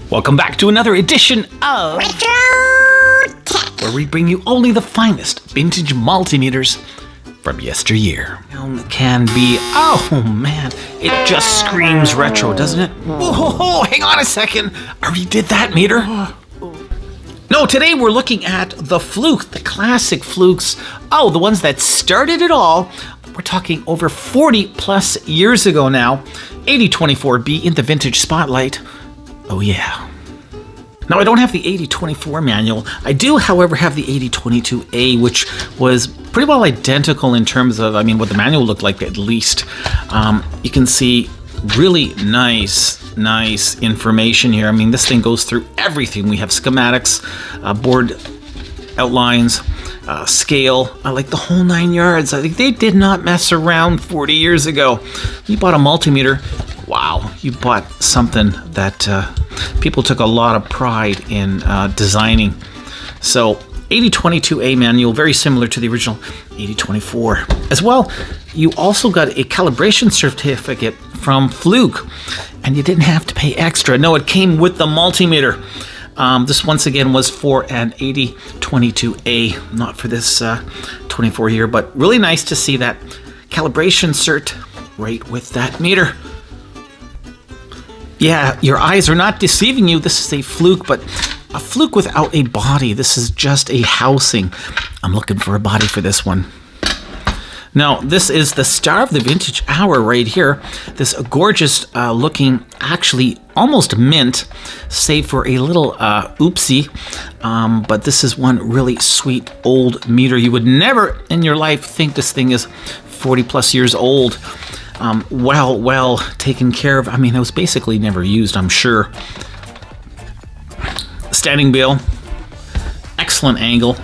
Welcome back to another edition of Retro Tech, where we bring you only the finest vintage multimeters from yesteryear. Can be, oh man, it just screams retro, doesn't it? Whoa, hang on a second. I already did that meter. No, today we're looking at the FLUKE, the classic FLUKEs. Oh, the ones that started it all. We're talking over 40 plus years ago now. 8024B in the vintage spotlight. Oh yeah. Now I don't have the 8024 manual. I do, however, have the 8022A, which was pretty well identical in terms of, I mean, what the manual looked like at least. You can see really nice information here. I mean, this thing goes through everything. We have schematics, board outlines, scale, like the whole 9 yards. I think they did not mess around 40 years ago. You bought a multimeter. Wow, you bought something that people took a lot of pride in designing. So 8022A manual, very similar to the original 8024. As well, you also got a calibration certificate from FLUKE, and you didn't have to pay extra. No, it came with the multimeter. This once again was for an 8022A, not for this 24 here, but really nice to see that calibration cert right with that meter. Yeah, your eyes are not deceiving you. This is a FLUKE, but a FLUKE without a body. This is just a housing. I'm looking for a body for this one. Now, this is the star of the vintage hour right here. This gorgeous looking, actually almost mint, save for a little oopsie. But this is one really sweet old meter. You would never in your life think this thing is 40 plus years old. Well taken care of. I mean, it was basically never used, I'm sure. Standing bill, excellent angle,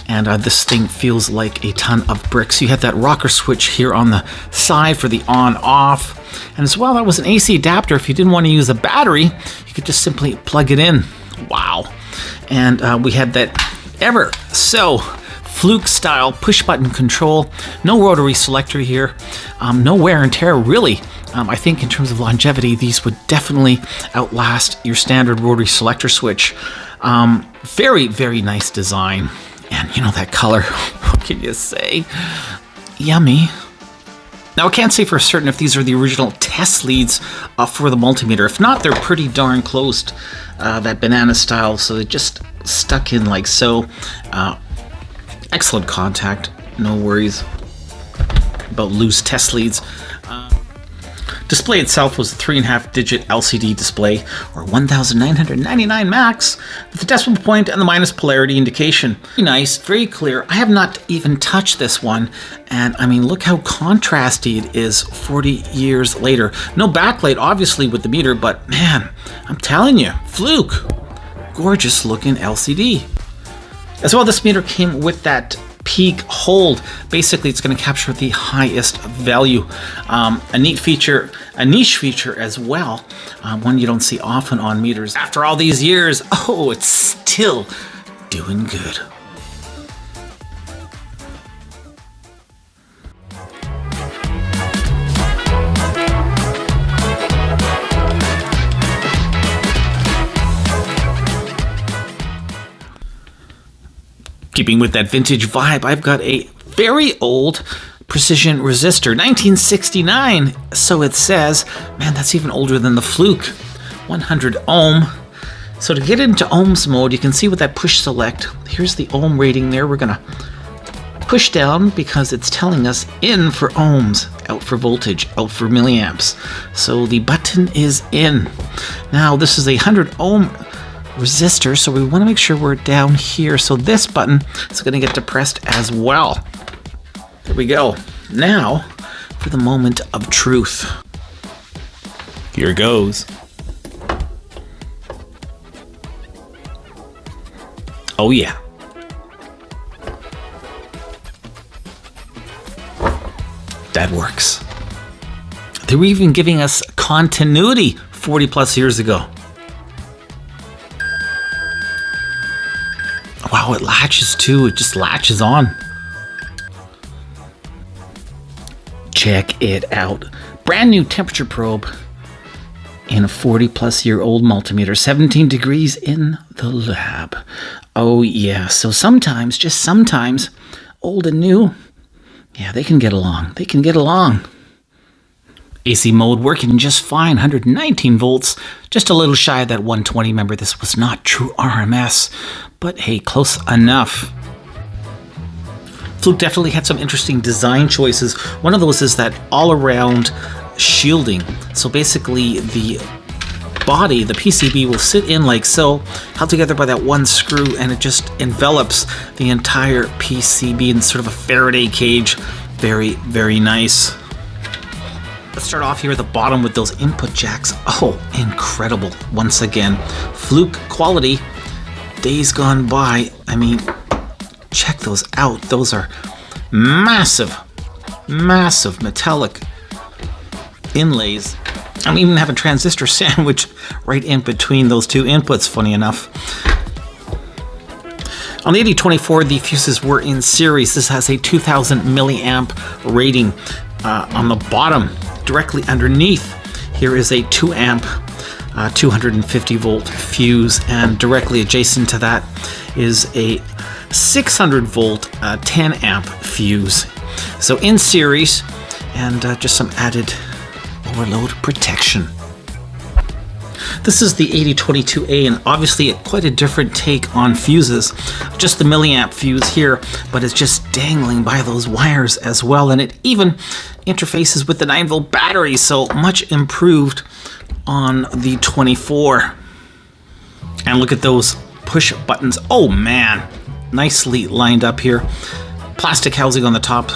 and this thing feels like a ton of bricks. You have that rocker switch here on the side for the on-off, and as well, that was an AC adapter. If you didn't want to use a battery, you could just simply plug it in. Wow. And we had that ever so FLUKE style push button control, no rotary selector here, no wear and tear really. I think in terms of longevity, these would definitely outlast your standard rotary selector switch. Very nice design, and you know that color, what can you say? Yummy. Now I can't say for certain if these are the original test leads for the multimeter. If not, they're pretty darn close to that banana style, so they just stuck in like so. Excellent contact, no worries about loose test leads. Display itself was a 3.5 digit LCD display, or 1999 max, with the decimal point and the minus polarity indication. Very nice, very clear. I have not even touched this one, and I mean, look how contrasty it is 40 years later. No backlight, obviously, with the meter, but man, I'm telling you, FLUKE, gorgeous looking LCD. As well, this meter came with that peak hold. Basically, it's going to capture the highest value. A neat feature, a niche feature as well, one you don't see often on meters. After all these years, oh, it's still doing good. Keeping with that vintage vibe, I've got a very old precision resistor, 1969, so it says. Man, that's even older than the FLUKE, 100 ohm. So to get into ohms mode, you can see with that push select, here's the ohm rating there. We're gonna push down because it's telling us in for ohms, out for voltage, out for milliamps. So the button is in. Now this is a 100 ohm resistor, so we want to make sure we're down here. So this button is going to get depressed as well. There we go. Now for the moment of truth. Here goes. Oh yeah. That works. They were even giving us continuity 40 plus years ago. Wow, it latches too. It just latches on. Check it out. Brand new temperature probe in a 40-plus-year-old multimeter. 17 degrees in the lab. Oh, yeah. So sometimes, just sometimes, old and new, yeah, they can get along. They can get along. AC mode working just fine. 119 volts. Just a little shy of that 120. Remember, this was not true RMS. But hey, close enough. Fluke definitely had some interesting design choices. One of those is that all-around shielding. So basically the body, the PCB, will sit in like so, held together by that one screw, and it just envelops the entire PCB in sort of a Faraday cage. Very, very nice. Let's start off here at the bottom with those input jacks. Oh, incredible. Once again, Fluke quality. Days gone by. I mean, check those out. Those are massive, massive metallic inlays. I'm even having a transistor sandwich right in between those two inputs, funny enough. On the 8024, the fuses were in series. This has a 2000 milliamp rating. On the bottom, directly underneath, here is a 2 amp 250 volt fuse, and directly adjacent to that is a 600 volt 10 amp fuse. So in series, and just some added overload protection. This is the 8022A, and obviously quite a different take on fuses. Just the milliamp fuse here, but it's just dangling by those wires as well, and it even interfaces with the 9-volt battery, so much improved on the 24. And look at those push buttons. Oh man, nicely lined up here. Plastic housing on the top,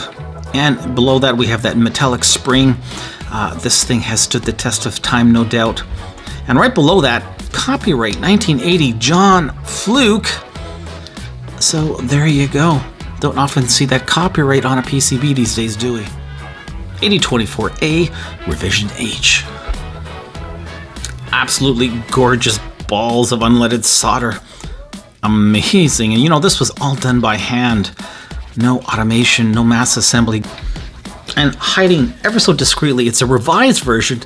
and below that we have that metallic spring. This thing has stood the test of time, no doubt. And right below that, copyright 1980 John Fluke. So there you go. Don't often see that copyright on a PCB these days, do we? 8024A Revision H. Absolutely gorgeous balls of unleaded solder. Amazing. And you know, this was all done by hand. No automation, no mass assembly. And hiding ever so discreetly, it's a revised version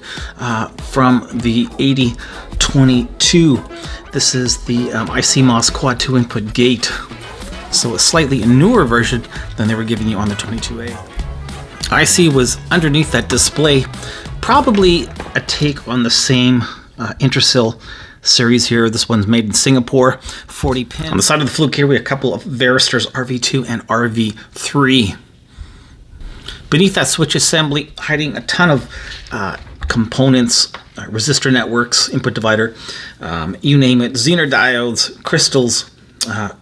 from the 8022. This is the ICMOS Quad 2 input gate. So a slightly newer version than they were giving you on the 22A. IC was underneath that display. Probably a take on the same Intersil series here. This one's made in Singapore, 40 pin. On the side of the Fluke here, we have a couple of Varistors RV2 and RV3. Beneath that switch assembly, hiding a ton of components, resistor networks, input divider, you name it, Zener diodes, crystals,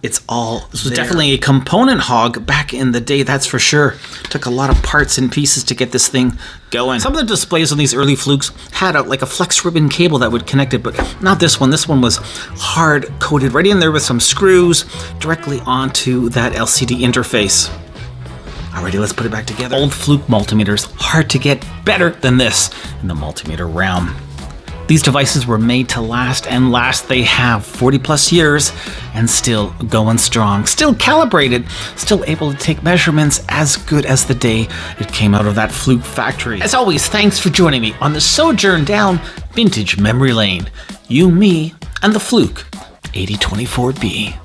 it's all This was definitely a component hog back in the day, that's for sure. Took a lot of parts and pieces to get this thing going. Some of the displays on these early Flukes had like a flex ribbon cable that would connect it, but not this one. This one was hard coated right in there with some screws directly onto that LCD interface. Alrighty, let's put it back together. Old Fluke multimeters, hard to get better than this in the multimeter realm. These devices were made to last, and last they have. 40 plus years and still going strong, still calibrated, still able to take measurements as good as the day it came out of that Fluke factory. As always, thanks for joining me on the sojourn down vintage memory lane. You, me, and the Fluke 8024B.